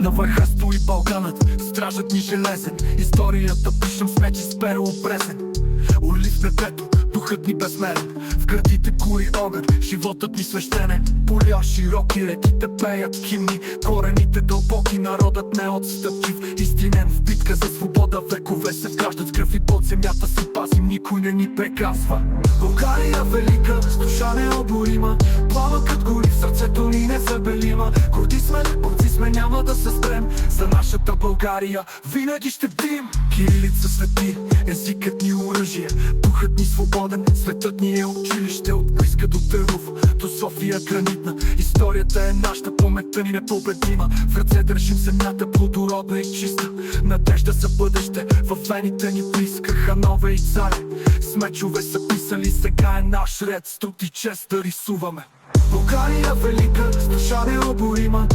На върха стои Балганът, стражът ни железен. Историята пишем с меч и с перо обрезен. Оли в небето, духът ни безмерен. В градите кури огън, животът ни свещенен. Поля широки, реките пеят химни. Корените дълбоки, народът не отстъпчив. Истинен в битка за свобода, векове се вграждат с кръв и под земята си пазим. Никой не ни преказва. България велика, с душа необорима. Пламъкът гори в сърцето ни незабелима. Горди сме, борци сме, няма да се спрем. За нашата България винаги ще бдим. Кирилица свети, езикът ни оръжие. Духът ни свободен, светът ни е училище. От Близка до Търнов, до София гранитна. Историята е нашата, паметта ни непобедима. В ръце държим земята, плодородна и чиста. Надежда за бъдеще, във вените ни близка. Ханове и царе, с мечове са писали. Сега е наш ред, с труд и чест да рисуваме. България велика, с душа необорима.